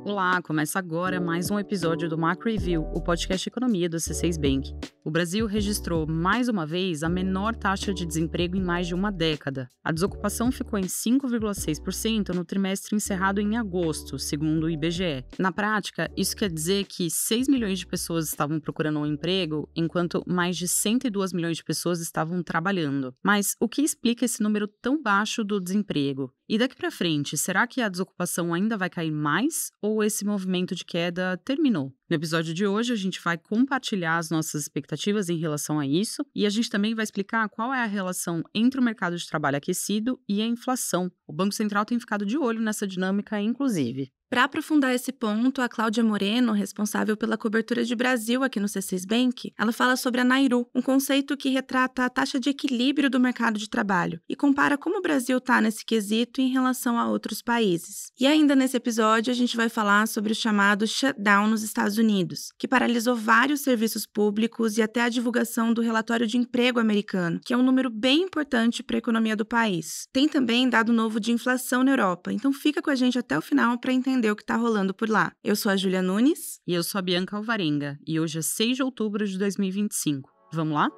Olá, começa agora mais um episódio do Macro Review, o podcast Economia do C6 Bank. O Brasil registrou, mais uma vez, a menor taxa de desemprego em mais de uma década. A desocupação ficou em 5,6% no trimestre encerrado em agosto, segundo o IBGE. Na prática, isso quer dizer que 6 milhões de pessoas estavam procurando um emprego, enquanto mais de 102 milhões de pessoas estavam trabalhando. Mas o que explica esse número tão baixo do desemprego? E daqui para frente, será que a desocupação ainda vai cair mais ou esse movimento de queda terminou? No episódio de hoje, a gente vai compartilhar as nossas expectativas em relação a isso e a gente também vai explicar qual é a relação entre o mercado de trabalho aquecido e a inflação. O Banco Central tem ficado de olho nessa dinâmica, inclusive. Para aprofundar esse ponto, a Cláudia Moreno, responsável pela cobertura de Brasil aqui no C6 Bank, ela fala sobre a Nairu, um conceito que retrata a taxa de equilíbrio do mercado de trabalho e compara como o Brasil está nesse quesito em relação a outros países. E ainda nesse episódio, a gente vai falar sobre o chamado shutdown nos Estados Unidos, que paralisou vários serviços públicos e até a divulgação do relatório de emprego americano, que é um número bem importante para a economia do país. Tem também dado novo de inflação na Europa, então fica com a gente até o final para entender o que está rolando por lá. Eu sou a Júlia Nunes. E eu sou a Bianca Alvarenga. E hoje é 6 de outubro de 2025. Vamos lá?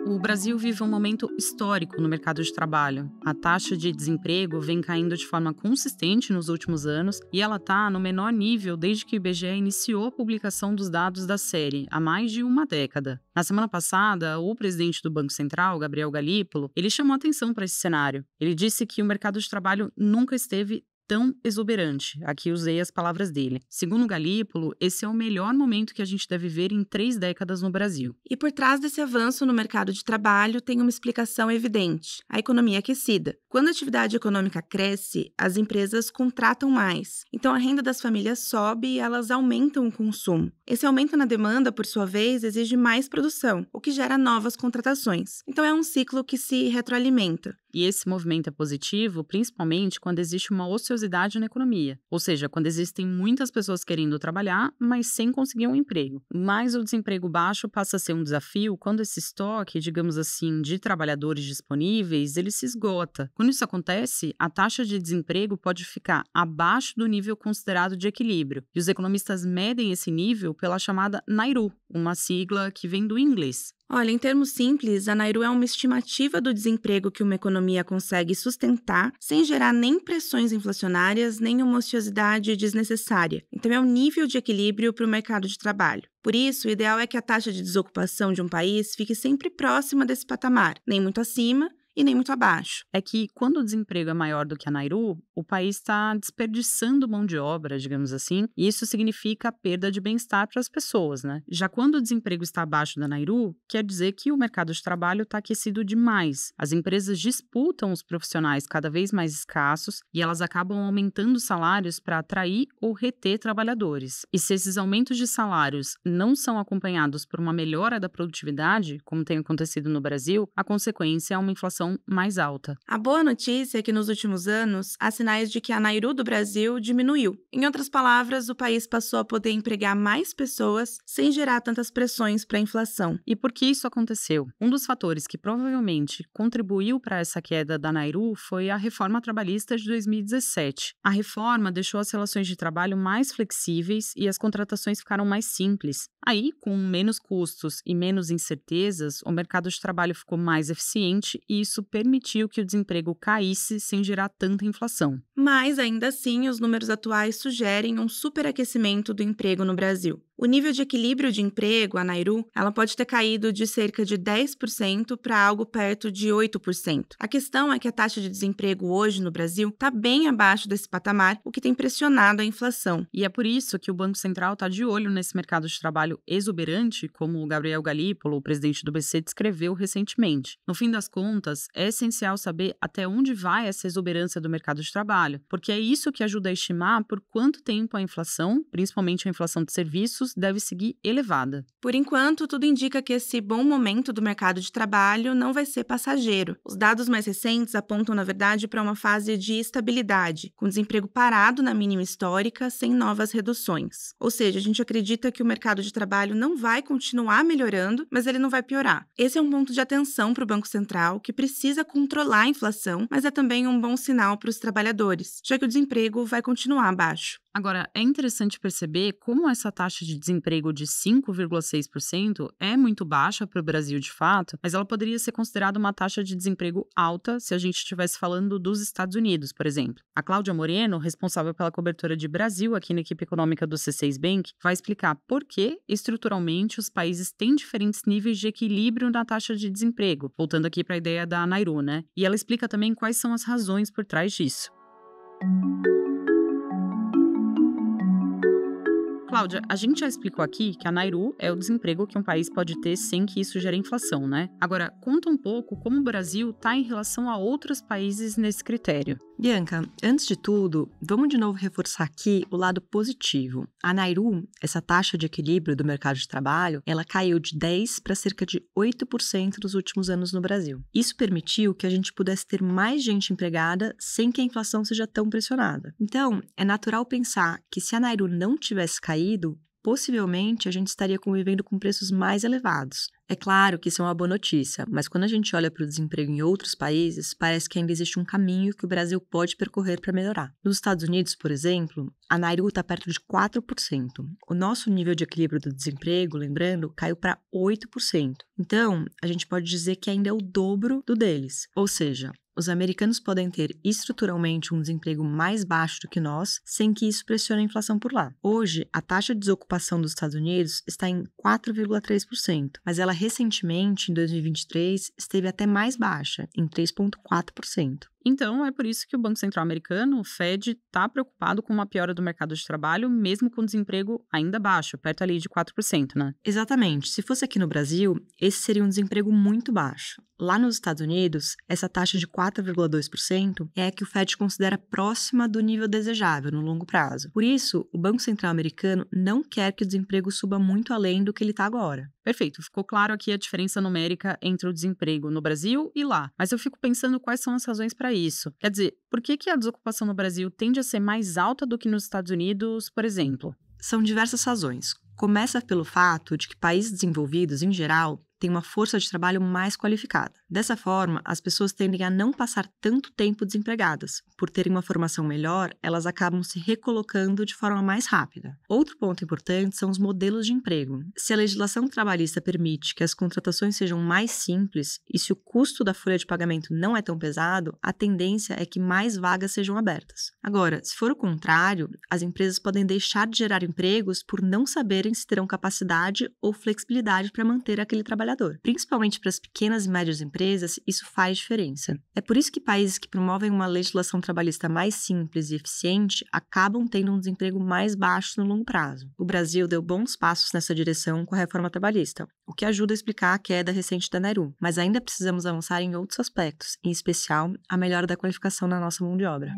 O Brasil vive um momento histórico no mercado de trabalho. A taxa de desemprego vem caindo de forma consistente nos últimos anos e ela está no menor nível desde que o IBGE iniciou a publicação dos dados da série, há mais de uma década. Na semana passada, o presidente do Banco Central, Gabriel Galípolo, ele chamou atenção para esse cenário. Ele disse que o mercado de trabalho nunca esteve tão exuberante. Aqui usei as palavras dele. Segundo Galípolo, esse é o melhor momento que a gente deve ver em 3 décadas no Brasil. E por trás desse avanço no mercado de trabalho tem uma explicação evidente: a economia aquecida. Quando a atividade econômica cresce, as empresas contratam mais. Então a renda das famílias sobe e elas aumentam o consumo. Esse aumento na demanda, por sua vez, exige mais produção, o que gera novas contratações. Então é um ciclo que se retroalimenta. E esse movimento é positivo, principalmente quando existe uma ociosidade na economia. Ou seja, quando existem muitas pessoas querendo trabalhar, mas sem conseguir um emprego. Mas o desemprego baixo passa a ser um desafio quando esse estoque, digamos assim, de trabalhadores disponíveis, ele se esgota. Quando isso acontece, a taxa de desemprego pode ficar abaixo do nível considerado de equilíbrio. E os economistas medem esse nível pela chamada Nairu, uma sigla que vem do inglês. Olha, em termos simples, a Nairu é uma estimativa do desemprego que uma economia consegue sustentar sem gerar nem pressões inflacionárias, nem uma ociosidade desnecessária. Então, é um nível de equilíbrio para o mercado de trabalho. Por isso, o ideal é que a taxa de desocupação de um país fique sempre próxima desse patamar, nem muito acima e nem muito abaixo. É que, quando o desemprego é maior do que a Nairu, o país está desperdiçando mão de obra, digamos assim, e isso significa a perda de bem-estar para as pessoas, né? Já quando o desemprego está abaixo da Nairu, quer dizer que o mercado de trabalho está aquecido demais. As empresas disputam os profissionais cada vez mais escassos e elas acabam aumentando os salários para atrair ou reter trabalhadores. E se esses aumentos de salários não são acompanhados por uma melhora da produtividade, como tem acontecido no Brasil, a consequência é uma inflação mais alta. A boa notícia é que nos últimos anos há sinais de que a Nairu do Brasil diminuiu. Em outras palavras, o país passou a poder empregar mais pessoas sem gerar tantas pressões para a inflação. E por que isso aconteceu? Um dos fatores que provavelmente contribuiu para essa queda da Nairu foi a reforma trabalhista de 2017. A reforma deixou as relações de trabalho mais flexíveis e as contratações ficaram mais simples. Aí, com menos custos e menos incertezas, o mercado de trabalho ficou mais eficiente e isso permitiu que o desemprego caísse sem gerar tanta inflação. Mas, ainda assim, os números atuais sugerem um superaquecimento do emprego no Brasil. O nível de equilíbrio de emprego, a Nairu, ela pode ter caído de cerca de 10% para algo perto de 8%. A questão é que a taxa de desemprego hoje no Brasil está bem abaixo desse patamar, o que tem pressionado a inflação. E é por isso que o Banco Central está de olho nesse mercado de trabalho exuberante, como o Gabriel Galípolo, o presidente do BC, descreveu recentemente. No fim das contas, é essencial saber até onde vai essa exuberância do mercado de trabalho, porque é isso que ajuda a estimar por quanto tempo a inflação, principalmente a inflação de serviços, Unidos deve seguir elevada. Por enquanto, tudo indica que esse bom momento do mercado de trabalho não vai ser passageiro. Os dados mais recentes apontam, na verdade, para uma fase de estabilidade, com desemprego parado na mínima histórica, sem novas reduções. Ou seja, a gente acredita que o mercado de trabalho não vai continuar melhorando, mas ele não vai piorar. Esse é um ponto de atenção para o Banco Central, que precisa controlar a inflação, mas é também um bom sinal para os trabalhadores, já que o desemprego vai continuar baixo. Agora, é interessante perceber como essa taxa de desemprego de 5,6% é muito baixa para o Brasil de fato, mas ela poderia ser considerada uma taxa de desemprego alta se a gente estivesse falando dos Estados Unidos, por exemplo. A Cláudia Moreno, responsável pela cobertura de Brasil aqui na equipe econômica do C6 Bank, vai explicar por que, estruturalmente, os países têm diferentes níveis de equilíbrio na taxa de desemprego, voltando aqui para a ideia da Nairu, né? E ela explica também quais são as razões por trás disso. Cláudia, a gente já explicou aqui que a Nairu é o desemprego que um país pode ter sem que isso gere inflação, né? Agora, conta um pouco como o Brasil está em relação a outros países nesse critério. Bianca, antes de tudo, vamos de novo reforçar aqui o lado positivo. A Nairu, essa taxa de equilíbrio do mercado de trabalho, ela caiu de 10% para cerca de 8% nos últimos anos no Brasil. Isso permitiu que a gente pudesse ter mais gente empregada sem que a inflação seja tão pressionada. Então, é natural pensar que se a Nairu não tivesse caído, possivelmente a gente estaria convivendo com preços mais elevados. É claro que isso é uma boa notícia, mas quando a gente olha para o desemprego em outros países, parece que ainda existe um caminho que o Brasil pode percorrer para melhorar. Nos Estados Unidos, por exemplo, a Nairu está perto de 4%. O nosso nível de equilíbrio do desemprego, lembrando, caiu para 8%. Então, a gente pode dizer que ainda é o dobro do deles. Ou seja, os americanos podem ter estruturalmente um desemprego mais baixo do que nós, sem que isso pressione a inflação por lá. Hoje, a taxa de desocupação dos Estados Unidos está em 4,3%, mas ela recentemente, em 2023, esteve até mais baixa, em 3,4%. Então, é por isso que o Banco Central americano, o Fed, está preocupado com uma piora do mercado de trabalho, mesmo com o desemprego ainda baixo, perto ali de 4%, né? Exatamente. Se fosse aqui no Brasil, esse seria um desemprego muito baixo. Lá nos Estados Unidos, essa taxa de 4,2% é a que o Fed considera próxima do nível desejável no longo prazo. Por isso, o Banco Central americano não quer que o desemprego suba muito além do que ele está agora. Perfeito, ficou claro aqui a diferença numérica entre o desemprego no Brasil e lá. Mas eu fico pensando quais são as razões para isso. Quer dizer, por que a desocupação no Brasil tende a ser mais alta do que nos Estados Unidos, por exemplo? São diversas razões. Começa pelo fato de que países desenvolvidos, em geral, têm uma força de trabalho mais qualificada. Dessa forma, as pessoas tendem a não passar tanto tempo desempregadas. Por terem uma formação melhor, elas acabam se recolocando de forma mais rápida. Outro ponto importante são os modelos de emprego. Se a legislação trabalhista permite que as contratações sejam mais simples e se o custo da folha de pagamento não é tão pesado, a tendência é que mais vagas sejam abertas. Agora, se for o contrário, as empresas podem deixar de gerar empregos por não saberem se terão capacidade ou flexibilidade para manter aquele trabalhador. Principalmente para as pequenas e médias empresas, isso faz diferença. É por isso que países que promovem uma legislação trabalhista mais simples e eficiente acabam tendo um desemprego mais baixo no longo prazo. O Brasil deu bons passos nessa direção com a reforma trabalhista, o que ajuda a explicar a queda recente da Nairu. Mas ainda precisamos avançar em outros aspectos, em especial a melhora da qualificação na nossa mão de obra.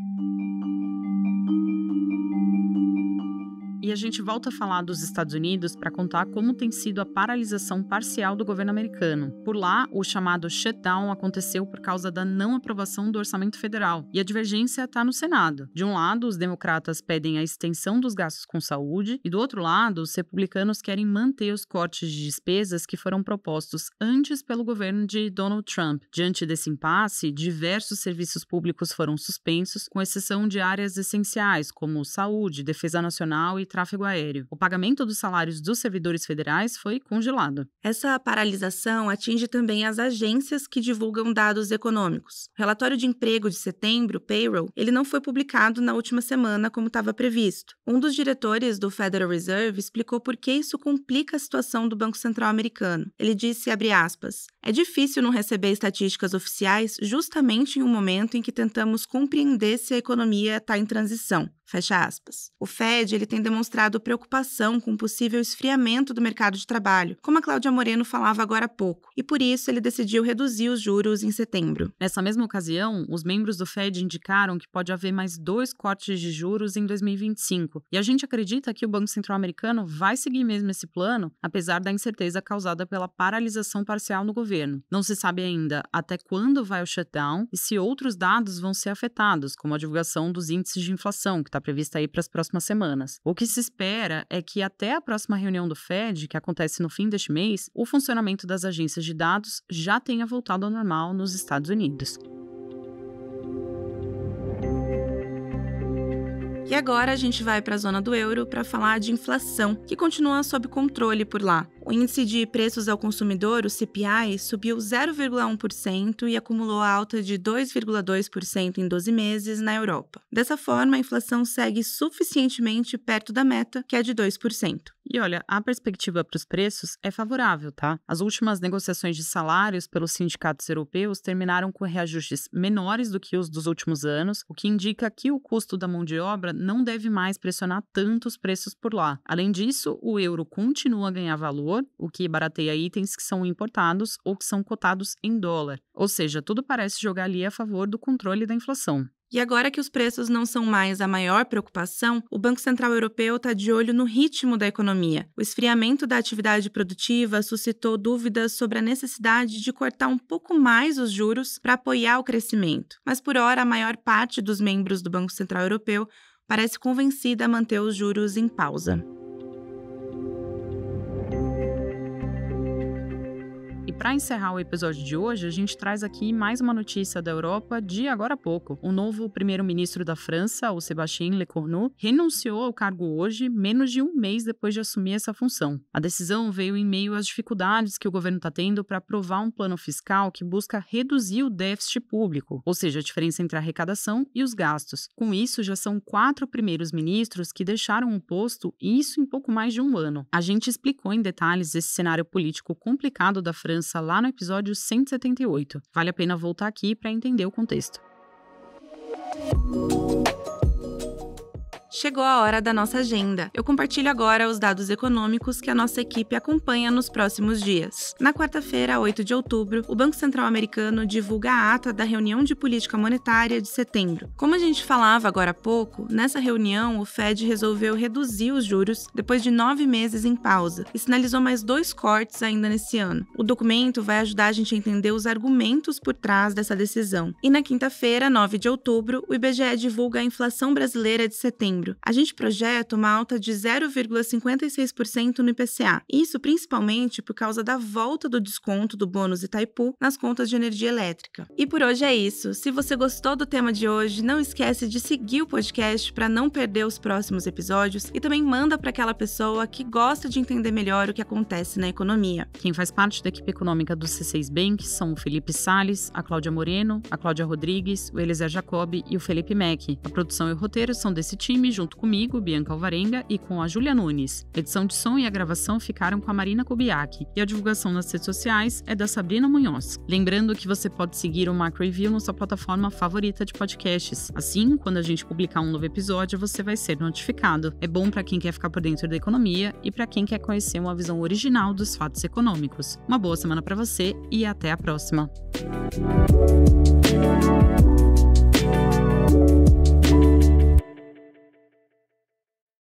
E a gente volta a falar dos Estados Unidos para contar como tem sido a paralisação parcial do governo americano. Por lá, o chamado shutdown aconteceu por causa da não aprovação do orçamento federal. E a divergência está no Senado. De um lado, os democratas pedem a extensão dos gastos com saúde, e do outro lado, os republicanos querem manter os cortes de despesas que foram propostos antes pelo governo de Donald Trump. Diante desse impasse, diversos serviços públicos foram suspensos, com exceção de áreas essenciais, como saúde, defesa nacional e tráfego aéreo. O pagamento dos salários dos servidores federais foi congelado. Essa paralisação atinge também as agências que divulgam dados econômicos. O relatório de emprego de setembro, o payroll, ele não foi publicado na última semana como estava previsto. Um dos diretores do Federal Reserve explicou por que isso complica a situação do Banco Central americano. Ele disse, abre aspas, é difícil não receber estatísticas oficiais justamente em um momento em que tentamos compreender se a economia está em transição. fecha aspas. O Fed ele tem demonstrado preocupação com o possível esfriamento do mercado de trabalho, como a Cláudia Moreno falava agora há pouco, e por isso ele decidiu reduzir os juros em setembro. Nessa mesma ocasião, os membros do Fed indicaram que pode haver mais 2 cortes de juros em 2025, e a gente acredita que o Banco Central americano vai seguir mesmo esse plano, apesar da incerteza causada pela paralisação parcial no governo. Não se sabe ainda até quando vai o shutdown e se outros dados vão ser afetados, como a divulgação dos índices de inflação, que está prevista aí para as próximas semanas. O que se espera é que até a próxima reunião do Fed, que acontece no fim deste mês, o funcionamento das agências de dados já tenha voltado ao normal nos Estados Unidos. E agora a gente vai para a zona do euro para falar de inflação, que continua sob controle por lá. O índice de preços ao consumidor, o CPI, subiu 0,1% e acumulou alta de 2,2% em 12 meses na Europa. Dessa forma, a inflação segue suficientemente perto da meta, que é de 2%. E olha, a perspectiva para os preços é favorável, tá? As últimas negociações de salários pelos sindicatos europeus terminaram com reajustes menores do que os dos últimos anos, o que indica que o custo da mão de obra não deve mais pressionar tanto os preços por lá. Além disso, o euro continua a ganhar valor, o que barateia itens que são importados ou que são cotados em dólar. Ou seja, tudo parece jogar ali a favor do controle da inflação. E agora que os preços não são mais a maior preocupação, o Banco Central Europeu está de olho no ritmo da economia. O esfriamento da atividade produtiva suscitou dúvidas sobre a necessidade de cortar um pouco mais os juros para apoiar o crescimento. Mas, por hora, a maior parte dos membros do Banco Central Europeu parece convencida a manter os juros em pausa. E para encerrar o episódio de hoje, a gente traz aqui mais uma notícia da Europa de agora há pouco. O novo primeiro-ministro da França, o Sébastien Lecornu, renunciou ao cargo hoje, menos de um mês depois de assumir essa função. A decisão veio em meio às dificuldades que o governo está tendo para aprovar um plano fiscal que busca reduzir o déficit público, ou seja, a diferença entre a arrecadação e os gastos. Com isso, já são 4 primeiros ministros que deixaram o posto, e isso em pouco mais de um ano. A gente explicou em detalhes esse cenário político complicado da França lá no episódio 178. Vale a pena voltar aqui para entender o contexto. Chegou a hora da nossa agenda. Eu compartilho agora os dados econômicos que a nossa equipe acompanha nos próximos dias. Na quarta-feira, 8 de outubro, o Banco Central americano divulga a ata da reunião de política monetária de setembro. Como a gente falava agora há pouco, nessa reunião o Fed resolveu reduzir os juros depois de 9 meses em pausa e sinalizou mais 2 cortes ainda nesse ano. O documento vai ajudar a gente a entender os argumentos por trás dessa decisão. E na quinta-feira, 9 de outubro, o IBGE divulga a inflação brasileira de setembro. A gente projeta uma alta de 0,56% no IPCA, isso principalmente por causa da volta do desconto do bônus Itaipu nas contas de energia elétrica. E por hoje é isso. Se você gostou do tema de hoje, não esquece de seguir o podcast para não perder os próximos episódios e também manda para aquela pessoa que gosta de entender melhor o que acontece na economia. Quem faz parte da equipe econômica do C6 Bank são o Felipe Salles, a Cláudia Moreno, a Cláudia Rodrigues, o Eliezer Jacob e o Felipe Mack. A produção e o roteiro são desse time, junto comigo, Bianca Alvarenga, e com a Júlia Nunes. A edição de som e a gravação ficaram com a Marina Kubiak, e a divulgação nas redes sociais é da Sabrina Munhoz. Lembrando que você pode seguir o Macro Review na sua plataforma favorita de podcasts. Assim, quando a gente publicar um novo episódio, você vai ser notificado. É bom para quem quer ficar por dentro da economia e para quem quer conhecer uma visão original dos fatos econômicos. Uma boa semana para você e até a próxima!